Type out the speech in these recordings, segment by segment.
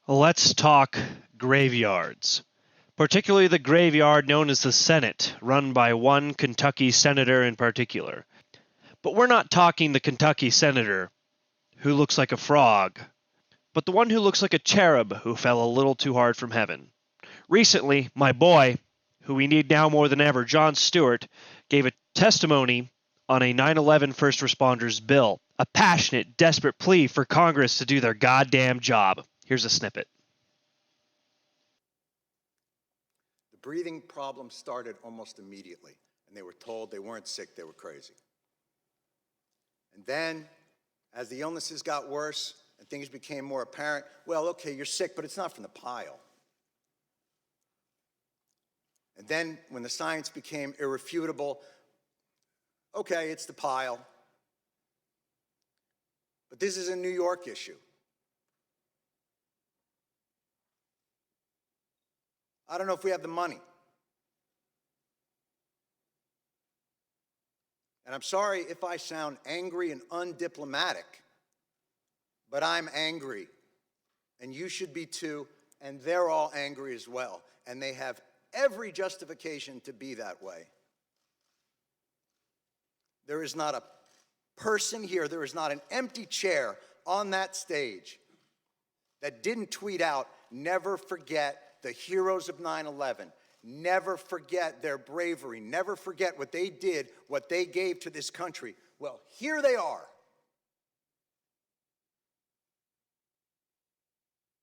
Let's talk graveyards, particularly the graveyard known as the Senate, run by one Kentucky senator in particular. But we're not talking the Kentucky senator who looks like a frog, but the one who looks like a cherub who fell a little too hard from heaven. Recently, my boy, who we need now more than ever, Jon Stewart, gave a testimony on a 9/11 first responders bill, a passionate, desperate plea for Congress to do their goddamn job. Here's a snippet. The breathing problem started almost immediately, and they were told they weren't sick, they were crazy. And then, as the illnesses got worse and things became more apparent, well, okay, you're sick, but it's not from the pile. And then, when the science became irrefutable, okay, it's the pile. But this is a New York issue. I don't know if we have the money. And I'm sorry if I sound angry and undiplomatic, but I'm angry. And you should be too, and they're all angry as well. And they have every justification to be that way. There is not a person here, there is not an empty chair on that stage that didn't tweet out, "Never forget the heroes of 9/11. Never forget their bravery. Never forget what they did, what they gave to this country." Well, here they are.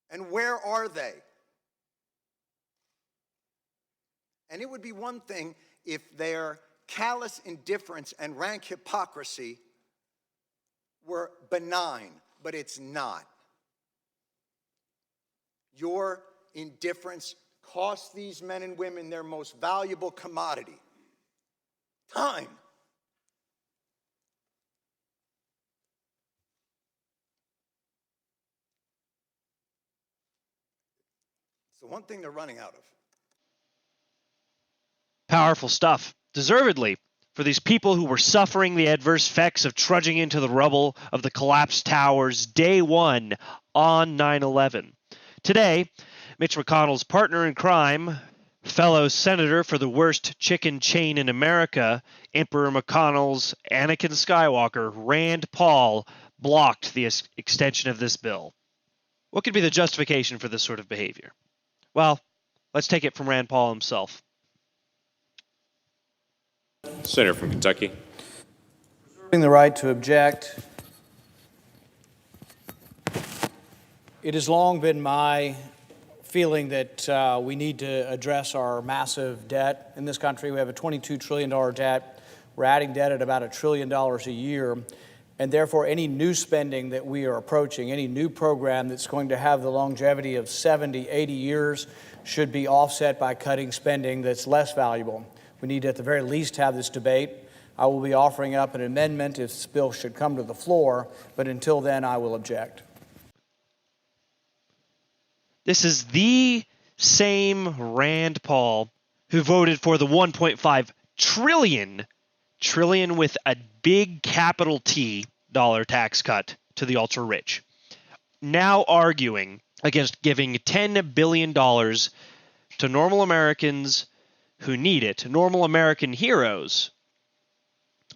And where are they? And it would be one thing if their callous indifference and rank hypocrisy were benign, but it's not. Your indifference costs these men and women their most valuable commodity, time. It's the one thing they're running out of. Powerful stuff, deservedly, for these people who were suffering the adverse effects of trudging into the rubble of the collapsed towers day one on 9/11. Today, Mitch McConnell's partner in crime, fellow senator for the worst chicken chain in America, Emperor McConnell's Anakin Skywalker, Rand Paul, blocked the extension of this bill. What could be the justification for this sort of behavior? Well, let's take it from Rand Paul himself. Senator from Kentucky. Reserving the right to object. It has long been my feeling that we need to address our massive debt in this country. We have a $22 trillion debt. We're adding debt at about $1 trillion a year. And therefore, any new spending that we are approaching, any new program that's going to have the longevity of 70, 80 years should be offset by cutting spending that's less valuable. We need to, at the very least, have this debate. I will be offering up an amendment if this bill should come to the floor, but until then, I will object. This is the same Rand Paul who voted for the $1.5 trillion with a big capital T dollar tax cut to the ultra-rich, now arguing against giving $10 billion to normal Americans who need it, normal American heroes,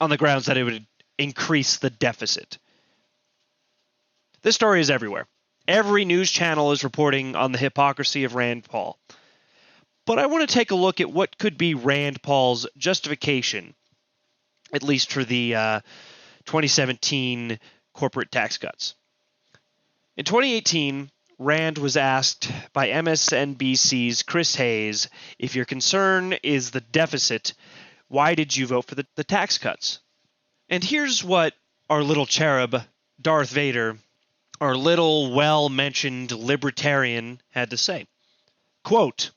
on the grounds that it would increase the deficit. This story is everywhere. Every news channel is reporting on the hypocrisy of Rand Paul. But I want to take a look at what could be Rand Paul's justification, at least for the 2017 corporate tax cuts. In 2018, Rand was asked by MSNBC's Chris Hayes, if your concern is the deficit, why did you vote for the tax cuts? And here's what our little cherub, Darth Vader, our little well-mentioned libertarian, had to say. Quote,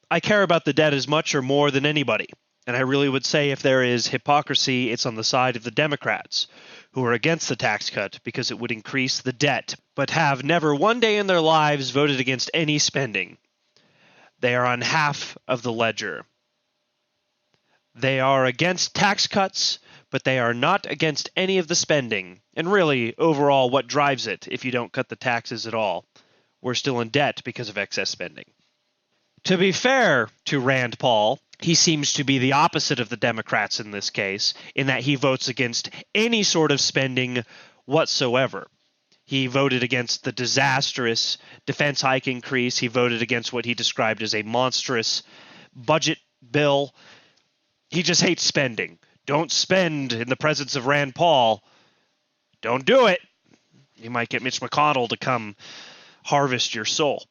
"I care about the debt as much or more than anybody, and I really would say if there is hypocrisy, it's on the side of the Democrats, who are against the tax cut because it would increase the debt, but have never one day in their lives voted against any spending. They are on half of the ledger. They are against tax cuts, but they are not against any of the spending, and really, overall, what drives it if you don't cut the taxes at all? we're still in debt because of excess spending. To be fair to Rand Paul, he seems to be the opposite of the Democrats in this case, in that he votes against any sort of spending whatsoever. He voted against the disastrous defense hike increase. He voted against what he described as a monstrous budget bill. He just hates spending. Don't spend in the presence of Rand Paul. Don't do it. You might get Mitch McConnell to come harvest your soul.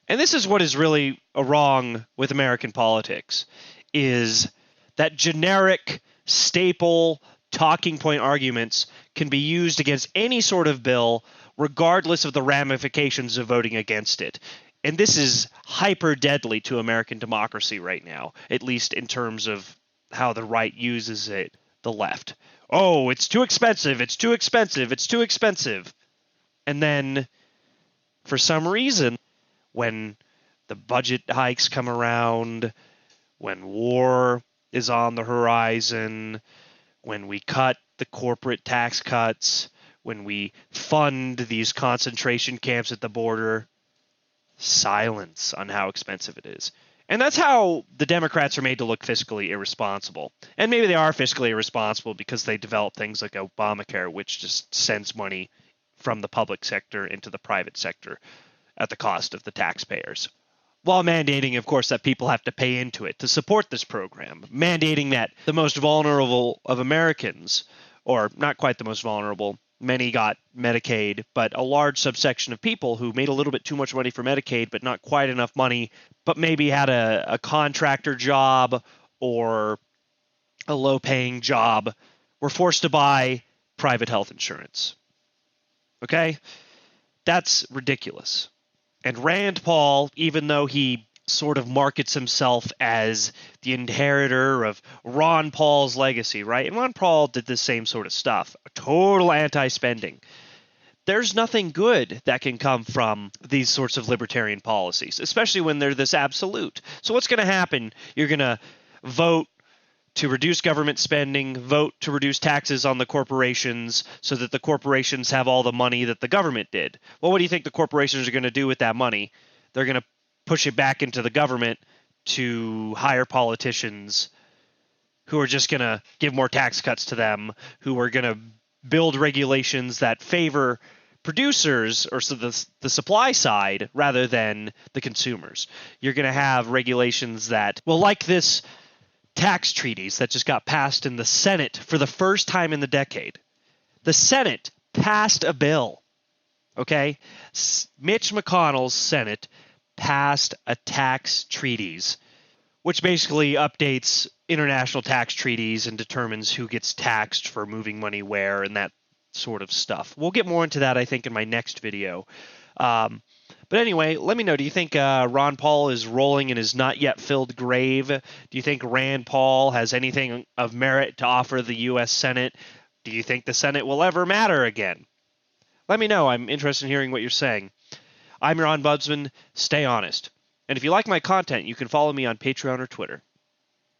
And this is what is really wrong with American politics, is that generic, staple, talking point arguments can be used against any sort of bill, regardless of the ramifications of voting against it. And this is hyper deadly to American democracy right now, at least in terms of how the right uses it, the left. Oh, it's too expensive, it's too expensive, it's too expensive. And then, for some reason, when the budget hikes come around, when war is on the horizon, when we cut the corporate tax cuts, when we fund these concentration camps at the border, silence on how expensive it is. And that's how the Democrats are made to look fiscally irresponsible. And maybe they are fiscally irresponsible because they develop things like Obamacare, which just sends money from the public sector into the private sector at the cost of the taxpayers, while mandating, of course, that people have to pay into it to support this program, mandating that the most vulnerable of Americans, or not quite the most vulnerable, many got Medicaid, but a large subsection of people who made a little bit too much money for Medicaid, but not quite enough money, but maybe had a contractor job or a low-paying job, were forced to buy private health insurance. Okay? That's ridiculous. And Rand Paul, even though he sort of markets himself as the inheritor of Ron Paul's legacy, right? And Ron Paul did the same sort of stuff, total anti-spending. There's nothing good that can come from these sorts of libertarian policies, especially when they're this absolute. So what's going to happen? You're going to vote to reduce government spending, vote to reduce taxes on the corporations so that the corporations have all the money that the government did. Well, what do you think the corporations are going to do with that money? They're going to push it back into the government to hire politicians who are just going to give more tax cuts to them, who are going to build regulations that favor producers, or so the supply side, rather than the consumers. You're going to have regulations that, well, like this tax treaties that just got passed in the Senate for the first time in the decade. The Senate passed a bill, okay? Mitch McConnell's Senate passed a tax treaties, which basically updates international tax treaties and determines who gets taxed for moving money where and that sort of stuff. We'll get more into that, I think, in my next video. But anyway, let me know, do you think Ron Paul is rolling in his not yet filled grave? Do you think Rand Paul has anything of merit to offer the U.S. Senate? Do you think the Senate will ever matter again? Let me know. I'm interested in hearing what you're saying. I'm your ombudsman. Stay honest. And if you like my content, you can follow me on Patreon or Twitter.